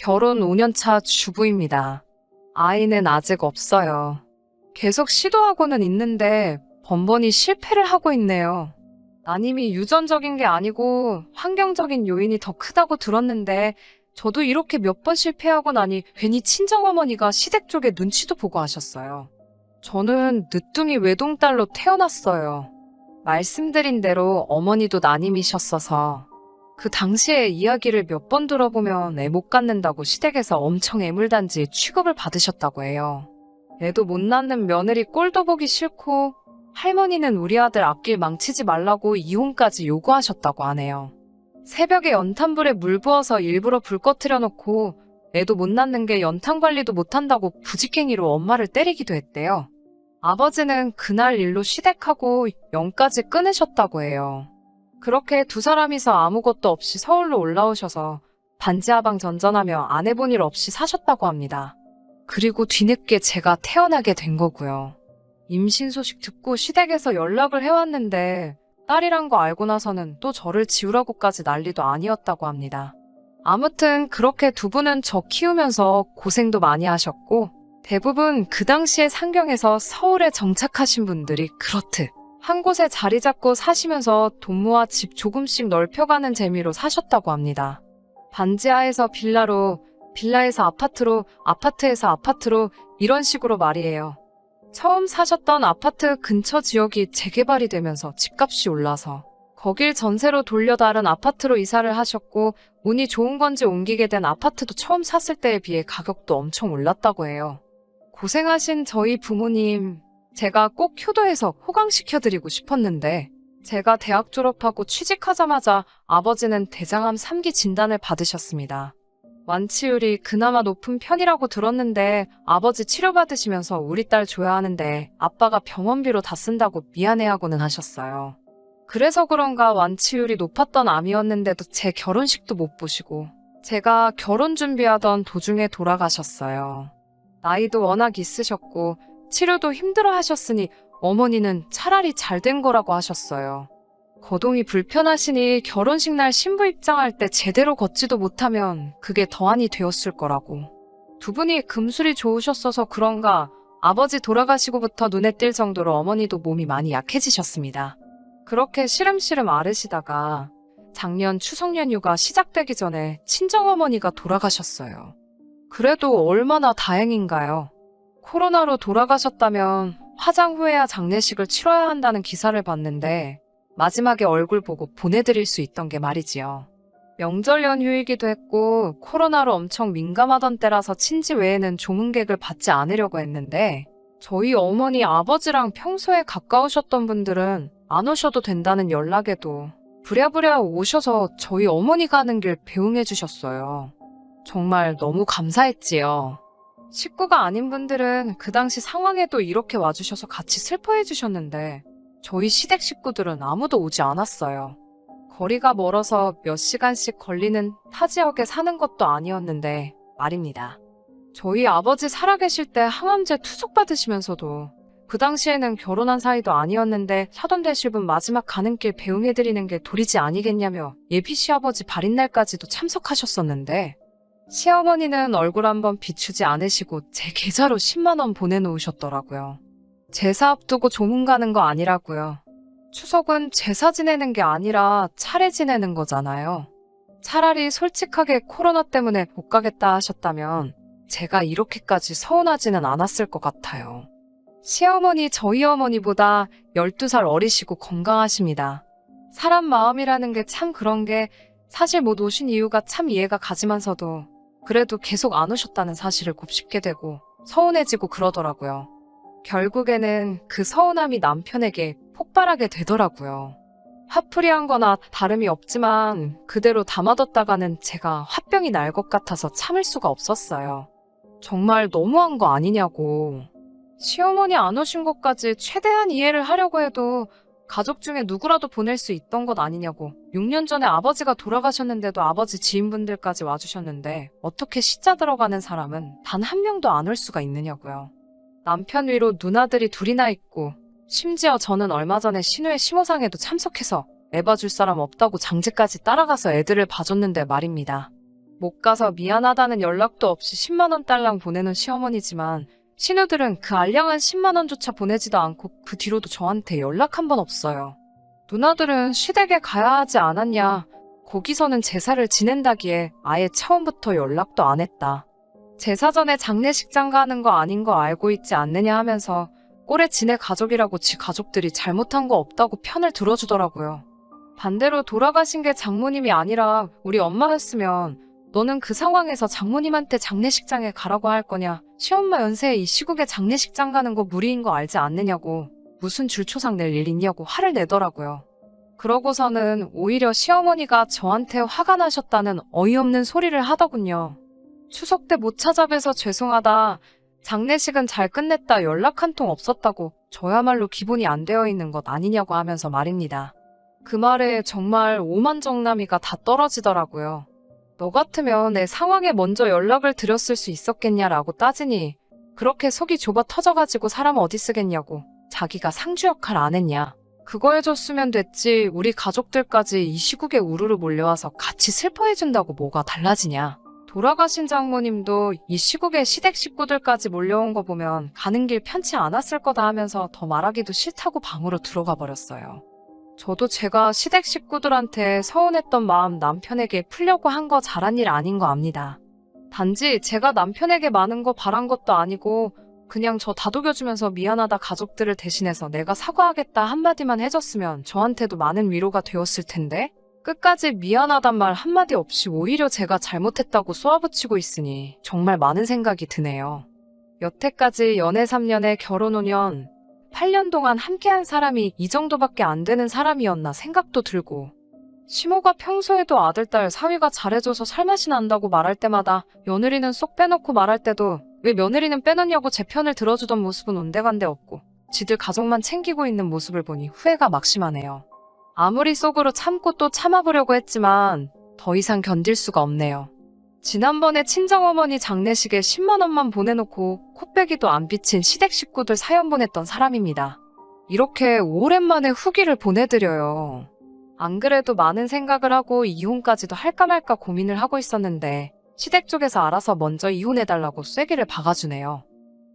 결혼 5년차 주부입니다. 아이는 아직 없어요. 계속 시도하고는 있는데 번번이 실패를 하고 있네요. 따님이 유전적인 게 아니고 환경적인 요인이 더 크다고 들었는데 저도 이렇게 몇 번 실패하고 나니 괜히 친정어머니가 시댁 쪽에 눈치도 보고 하셨어요. 저는 늦둥이 외동딸로 태어났어요. 말씀드린 대로 어머니도 따님이셨어서 그 당시의 이야기를 몇 번 들어보면 애 못 갖는다고 시댁에서 엄청 애물단지 취급을 받으셨다고 해요. 애도 못 낳는 며느리 꼴도 보기 싫고 할머니는 우리 아들 앞길 망치지 말라고 이혼까지 요구하셨다고 하네요. 새벽에 연탄불에 물 부어서 일부러 불 꺼트려 놓고 애도 못 낳는 게 연탄 관리도 못한다고 부직행위로 엄마를 때리기도 했대요. 아버지는 그날 일로 시댁하고 연까지 끊으셨다고 해요. 그렇게 두 사람이서 아무것도 없이 서울로 올라오셔서 반지하방 전전하며 안 해본 일 없이 사셨다고 합니다. 그리고 뒤늦게 제가 태어나게 된 거고요. 임신 소식 듣고 시댁에서 연락을 해왔는데 딸이란 거 알고 나서는 또 저를 지우라고까지 난리도 아니었다고 합니다. 아무튼 그렇게 두 분은 저 키우면서 고생도 많이 하셨고 대부분 그 당시에 상경에서 서울에 정착하신 분들이 그렇듯 한 곳에 자리 잡고 사시면서 돈 모아 집 조금씩 넓혀가는 재미로 사셨다고 합니다. 반지하에서 빌라로, 빌라에서 아파트로, 아파트에서 아파트로 이런 식으로 말이에요. 처음 사셨던 아파트 근처 지역이 재개발이 되면서 집값이 올라서 거길 전세로 돌려 다른 아파트로 이사를 하셨고 운이 좋은 건지 옮기게 된 아파트도 처음 샀을 때에 비해 가격도 엄청 올랐다고 해요. 고생하신 저희 부모님, 제가 꼭 효도해서 호강시켜드리고 싶었는데 제가 대학 졸업하고 취직하자마자 아버지는 대장암 3기 진단을 받으셨습니다. 완치율이 그나마 높은 편이라고 들었는데 아버지 치료받으시면서 우리 딸 줘야 하는데 아빠가 병원비로 다 쓴다고 미안해하고는 하셨어요. 그래서 그런가 완치율이 높았던 암이었는데도 제 결혼식도 못 보시고 제가 결혼 준비하던 도중에 돌아가셨어요. 나이도 워낙 있으셨고 치료도 힘들어 하셨으니 어머니는 차라리 잘 된 거라고 하셨어요. 거동이 불편하시니 결혼식 날 신부 입장할 때 제대로 걷지도 못하면 그게 더한이 되었을 거라고. 두 분이 금술이 좋으셨어서 그런가 아버지 돌아가시고부터 눈에 띌 정도로 어머니도 몸이 많이 약해지셨습니다. 그렇게 시름시름 앓으시다가 작년 추석 연휴가 시작되기 전에 친정어머니가 돌아가셨어요. 그래도 얼마나 다행인가요? 코로나로 돌아가셨다면 화장 후에야 장례식을 치러야 한다는 기사를 봤는데 마지막에 얼굴 보고 보내드릴 수 있던 게 말이지요. 명절 연휴이기도 했고 코로나로 엄청 민감하던 때라서 친지 외에는 조문객을 받지 않으려고 했는데 저희 어머니 아버지랑 평소에 가까우셨던 분들은 안 오셔도 된다는 연락에도 부랴부랴 오셔서 저희 어머니가 하는 길 배웅해 주셨어요. 정말 너무 감사했지요. 식구가 아닌 분들은 그 당시 상황에도 이렇게 와주셔서 같이 슬퍼해 주셨는데 저희 시댁 식구들은 아무도 오지 않았어요. 거리가 멀어서 몇 시간씩 걸리는 타 지역에 사는 것도 아니었는데 말입니다. 저희 아버지 살아계실 때 항암제 투석 받으시면서도 그 당시에는 결혼한 사이도 아니었는데 사돈 되실 분 마지막 가는 길 배웅해드리는 게 도리지 아니겠냐며 예비 시아버지 발인날까지도 참석하셨었는데 시어머니는 얼굴 한번 비추지 않으시고 제 계좌로 10만 원 보내놓으셨더라고요. 제사 앞두고 조문 가는 거 아니라고요. 추석은 제사 지내는 게 아니라 차례 지내는 거잖아요. 차라리 솔직하게 코로나 때문에 못 가겠다 하셨다면 제가 이렇게까지 서운하지는 않았을 것 같아요. 시어머니 저희 어머니보다 12살 어리시고 건강하십니다. 사람 마음이라는 게 참 그런 게 사실 못 오신 이유가 참 이해가 가지만서도 그래도 계속 안 오셨다는 사실을 곱씹게 되고 서운해지고 그러더라고요. 결국에는 그 서운함이 남편에게 폭발하게 되더라고요. 화풀이한 거나 다름이 없지만 그대로 담아뒀다가는 제가 화병이 날 것 같아서 참을 수가 없었어요. 정말 너무한 거 아니냐고. 시어머니 안 오신 것까지 최대한 이해를 하려고 해도 가족 중에 누구라도 보낼 수 있던 것 아니냐고. 6년 전에 아버지가 돌아가셨는데도 아버지 지인분들까지 와주셨는데 어떻게 시자 들어가는 사람은 단 한 명도 안 올 수가 있느냐고요. 남편 위로 누나들이 둘이나 있고 심지어 저는 얼마 전에 신우의 심호상에도 참석해서 애 봐줄 사람 없다고 장지까지 따라가서 애들을 봐줬는데 말입니다. 못 가서 미안하다는 연락도 없이 10만 원 딸랑 보내는 시어머니지만 신우들은 그 알량한 10만 원조차 보내지도 않고 그 뒤로도 저한테 연락 한 번 없어요. 누나들은 시댁에 가야 하지 않았냐. 거기서는 제사를 지낸다기에 아예 처음부터 연락도 안 했다. 제사 전에 장례식장 가는 거 아닌 거 알고 있지 않느냐 하면서 꼴에 지네 가족이라고 지 가족들이 잘못한 거 없다고 편을 들어주더라고요. 반대로 돌아가신 게 장모님이 아니라 우리 엄마였으면 너는 그 상황에서 장모님한테 장례식장에 가라고 할 거냐. 시엄마 연세에 이 시국에 장례식장 가는 거 무리인 거 알지 않느냐고. 무슨 줄초상 낼 일 있냐고 화를 내더라고요. 그러고서는 오히려 시어머니가 저한테 화가 나셨다는 어이없는 소리를 하더군요. 추석 때 못 찾아뵈서 죄송하다. 장례식은 잘 끝냈다. 연락 한 통 없었다고. 저야말로 기본이 안 되어 있는 것 아니냐고 하면서 말입니다. 그 말에 정말 오만정남이가 다 떨어지더라고요. 너 같으면 내 상황에 먼저 연락을 드렸을 수 있었겠냐라고 따지니 그렇게 속이 좁아 터져가지고 사람 어디 쓰겠냐고. 자기가 상주 역할 안 했냐. 그거 해줬으면 됐지. 우리 가족들까지 이 시국에 우르르 몰려와서 같이 슬퍼해준다고 뭐가 달라지냐. 돌아가신 장모님도 이 시국에 시댁 식구들까지 몰려온 거 보면 가는 길 편치 않았을 거다 하면서 더 말하기도 싫다고 방으로 들어가 버렸어요. 저도 제가 시댁 식구들한테 서운했던 마음 남편에게 풀려고 한 거 잘한 일 아닌 거 압니다. 단지 제가 남편에게 많은 거 바란 것도 아니고 그냥 저 다독여주면서 미안하다 가족들을 대신해서 내가 사과하겠다 한마디만 해줬으면 저한테도 많은 위로가 되었을 텐데 끝까지 미안하단 말 한마디 없이 오히려 제가 잘못했다고 쏘아붙이고 있으니 정말 많은 생각이 드네요. 여태까지 연애 3년에 결혼 5년 8년 동안 함께한 사람이 이 정도밖에 안 되는 사람이었나 생각도 들고 시모가 평소에도 아들, 딸 사위가 잘해줘서 살맛이 난다고 말할 때마다 며느리는 쏙 빼놓고 말할 때도 왜 며느리는 빼놓냐고 제 편을 들어주던 모습은 온데간데 없고 지들 가족만 챙기고 있는 모습을 보니 후회가 막심하네요. 아무리 속으로 참고 또 참아보려고 했지만 더 이상 견딜 수가 없네요. 지난번에 친정어머니 장례식에 10만 원만 보내놓고 코빼기도 안 비친 시댁 식구들 사연 보냈던 사람입니다. 이렇게 오랜만에 후기를 보내드려요. 안 그래도 많은 생각을 하고 이혼까지도 할까 말까 고민을 하고 있었는데 시댁 쪽에서 알아서 먼저 이혼해달라고 쐐기를 박아주네요.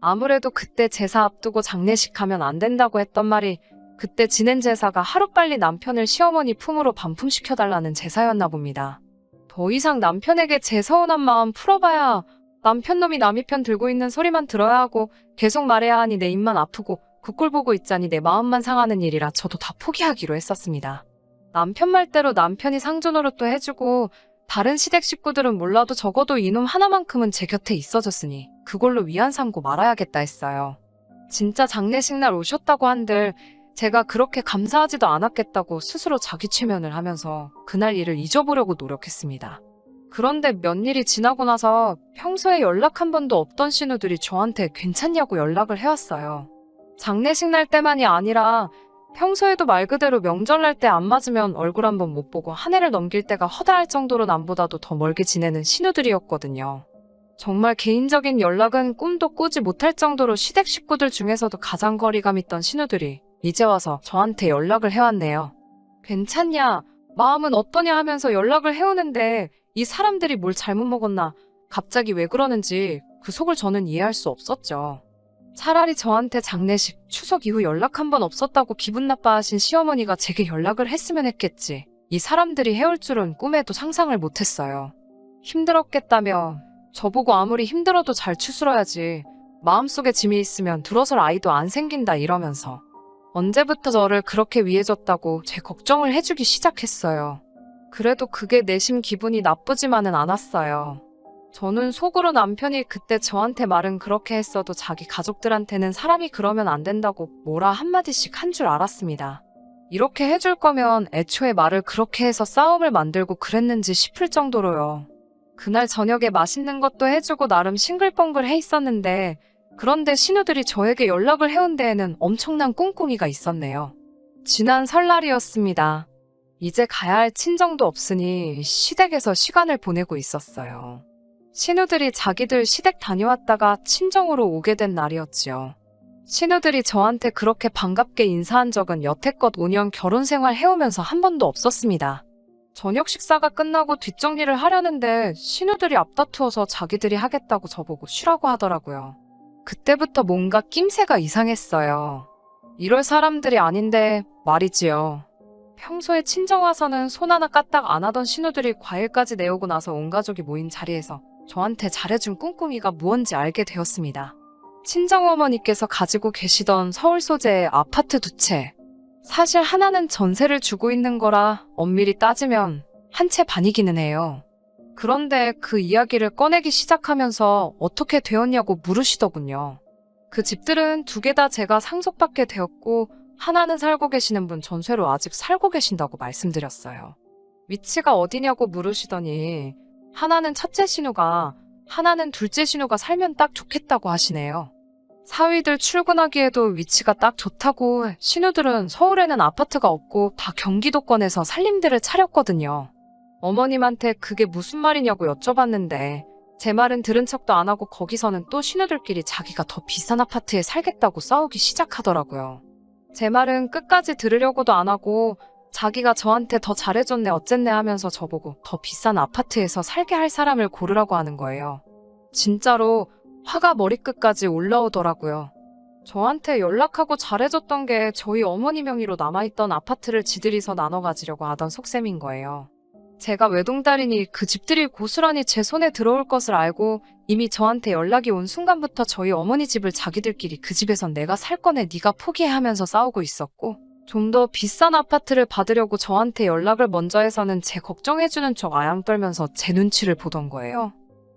아무래도 그때 제사 앞두고 장례식 하면 안 된다고 했던 말이 그때 지낸 제사가 하루빨리 남편을 시어머니 품으로 반품시켜달라는 제사였나 봅니다. 더 이상 남편에게 제 서운한 마음 풀어봐야 남편 놈이 남이 편 들고 있는 소리만 들어야 하고 계속 말해야 하니 내 입만 아프고 그 꼴 보고 있자니 내 마음만 상하는 일이라 저도 다 포기하기로 했었습니다. 남편 말대로 남편이 상주 노릇도 해주고 다른 시댁 식구들은 몰라도 적어도 이놈 하나만큼은 제 곁에 있어줬으니 그걸로 위안 삼고 말아야겠다 했어요. 진짜 장례식 날 오셨다고 한들 제가 그렇게 감사하지도 않았겠다고 스스로 자기 최면을 하면서 그날 일을 잊어보려고 노력했습니다. 그런데 몇 일이 지나고 나서 평소에 연락 한 번도 없던 신우들이 저한테 괜찮냐고 연락을 해왔어요. 장례식 날 때만이 아니라 평소에도 말 그대로 명절날 때 안 맞으면 얼굴 한번 못 보고 한 해를 넘길 때가 허다할 정도로 남보다도 더 멀게 지내는 신우들이었거든요. 정말 개인적인 연락은 꿈도 꾸지 못할 정도로 시댁 식구들 중에서도 가장 거리감 있던 신우들이 이제 와서 저한테 연락을 해왔네요. 괜찮냐? 마음은 어떠냐 하면서 연락을 해오는데 이 사람들이 뭘 잘못 먹었나? 갑자기 왜 그러는지 그 속을 저는 이해할 수 없었죠. 차라리 저한테 장례식, 추석 이후 연락 한 번 없었다고 기분 나빠하신 시어머니가 제게 연락을 했으면 했겠지. 이 사람들이 해올 줄은 꿈에도 상상을 못했어요. 힘들었겠다며 저보고 아무리 힘들어도 잘 추스러야지. 마음속에 짐이 있으면 들어설 아이도 안 생긴다 이러면서 언제부터 저를 그렇게 위해줬다고 제 걱정을 해주기 시작했어요. 그래도 그게 내심 기분이 나쁘지만은 않았어요. 저는 속으로 남편이 그때 저한테 말은 그렇게 했어도 자기 가족들한테는 사람이 그러면 안 된다고 뭐라 한마디씩 한 줄 알았습니다. 이렇게 해줄 거면 애초에 말을 그렇게 해서 싸움을 만들고 그랬는지 싶을 정도로요. 그날 저녁에 맛있는 것도 해주고 나름 싱글벙글해 있었는데 그런데 신우들이 저에게 연락을 해온 데에는 엄청난 꿍꿍이가 있었네요. 지난 설날이었습니다. 이제 가야 할 친정도 없으니 시댁에서 시간을 보내고 있었어요. 신우들이 자기들 시댁 다녀왔다가 친정으로 오게 된 날이었지요. 신우들이 저한테 그렇게 반갑게 인사한 적은 여태껏 5년 결혼 생활 해오면서 한 번도 없었습니다. 저녁 식사가 끝나고 뒷정리를 하려는데 신우들이 앞다투어서 자기들이 하겠다고 저보고 쉬라고 하더라고요. 그때부터 뭔가 낌새가 이상했어요. 이럴 사람들이 아닌데 말이지요. 평소에 친정 와서는 손 하나 까딱 안 하던 신우들이 과일까지 내오고 나서 온 가족이 모인 자리에서 저한테 잘해준 꿍꿍이가 무언지 알게 되었습니다. 친정어머니께서 가지고 계시던 서울 소재의 아파트 2채. 사실 하나는 전세를 주고 있는 거라 엄밀히 따지면 한 채 반이기는 해요. 그런데 그 이야기를 꺼내기 시작하면서 어떻게 되었냐고 물으시더군요. 그 집들은 2개 다 제가 상속받게 되었고 하나는 살고 계시는 분 전세로 아직 살고 계신다고 말씀드렸어요. 위치가 어디냐고 물으시더니 하나는 첫째 신우가, 하나는 둘째 신우가 살면 딱 좋겠다고 하시네요. 사위들 출근하기에도 위치가 딱 좋다고 신우들은 서울에는 아파트가 없고 다 경기도권에서 살림들을 차렸거든요. 어머님한테 그게 무슨 말이냐고 여쭤봤는데 제 말은 들은 척도 안 하고 거기서는 또 신우들끼리 자기가 더 비싼 아파트에 살겠다고 싸우기 시작하더라고요. 제 말은 끝까지 들으려고도 안 하고 자기가 저한테 더 잘해줬네 어쨌네 하면서 저보고 더 비싼 아파트에서 살게 할 사람을 고르라고 하는 거예요. 진짜로 화가 머리끝까지 올라오더라고요. 저한테 연락하고 잘해줬던 게 저희 어머니 명의로 남아있던 아파트를 지들이서 나눠 가지려고 하던 속셈인 거예요. 제가 외동딸이니 그 집들이 고스란히 제 손에 들어올 것을 알고 이미 저한테 연락이 온 순간부터 저희 어머니 집을 자기들끼리 그 집에선 내가 살 거네 네가 포기해 하면서 싸우고 있었고 좀 더 비싼 아파트를 받으려고 저한테 연락을 먼저 해서는 제 걱정해주는 척 아양 떨면서 제 눈치를 보던 거예요.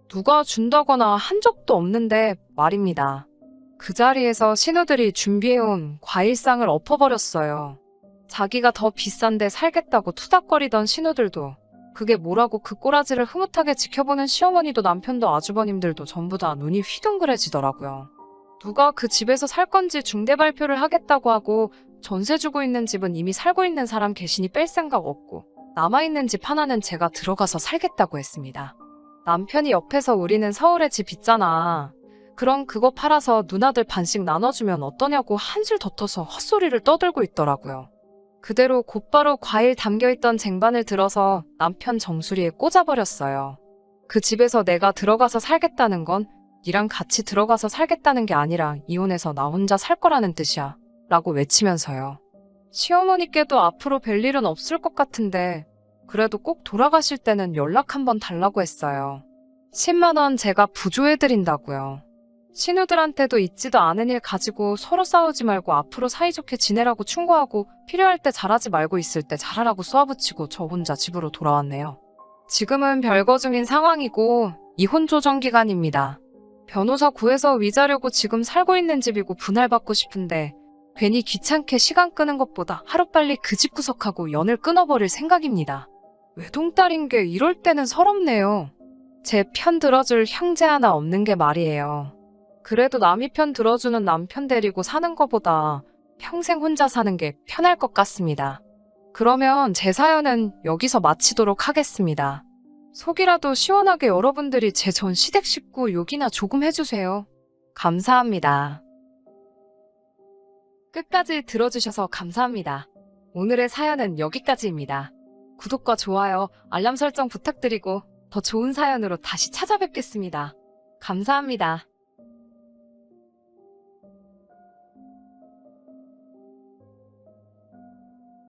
누가 준다거나 한 적도 없는데 말입니다. 그 자리에서 신우들이 준비해온 과일상을 엎어버렸어요. 자기가 더 비싼데 살겠다고 투닥거리던 신우들도 그게 뭐라고 그 꼬라지를 흐뭇하게 지켜보는 시어머니도 남편도 아주버님들도 전부 다 눈이 휘둥그레지더라고요. 누가 그 집에서 살 건지 중대 발표를 하겠다고 하고 전세 주고 있는 집은 이미 살고 있는 사람 계시니 뺄 생각 없고 남아있는 집 하나는 제가 들어가서 살겠다고 했습니다. 남편이 옆에서 우리는 서울에 집 있잖아. 그럼 그거 팔아서 누나들 반씩 나눠주면 어떠냐고 한술 더 터서 헛소리를 떠들고 있더라고요. 그대로 곧바로 과일 담겨있던 쟁반을 들어서 남편 정수리에 꽂아버렸어요. 그 집에서 내가 들어가서 살겠다는 건 니랑 같이 들어가서 살겠다는 게 아니라 이혼해서 나 혼자 살 거라는 뜻이야. 라고 외치면서요. 시어머니께도 앞으로 뵐 일은 없을 것 같은데 그래도 꼭 돌아가실 때는 연락 한번 달라고 했어요. 10만 원 제가 부조해드린다고요. 신우들한테도 있지도 않은 일 가지고 서로 싸우지 말고 앞으로 사이좋게 지내라고 충고하고 필요할 때 잘하지 말고 있을 때 잘하라고 쏘아붙이고 저 혼자 집으로 돌아왔네요. 지금은 별거 중인 상황이고 이혼 조정 기간입니다. 변호사 구해서 위자려고 지금 살고 있는 집이고 분할받고 싶은데 괜히 귀찮게 시간 끄는 것보다 하루빨리 그 집 구석하고 연을 끊어버릴 생각입니다. 외동딸인 게 이럴 때는 서럽네요. 제 편 들어줄 형제 하나 없는 게 말이에요. 그래도 남이 편 들어주는 남편 데리고 사는 거보다 평생 혼자 사는 게 편할 것 같습니다. 그러면 제 사연은 여기서 마치도록 하겠습니다. 속이라도 시원하게 여러분들이 제 전 시댁 식구 욕이나 조금 해주세요. 감사합니다. 끝까지 들어주셔서 감사합니다. 오늘의 사연은 여기까지입니다. 구독과 좋아요, 알람 설정 부탁드리고 더 좋은 사연으로 다시 찾아뵙겠습니다. 감사합니다.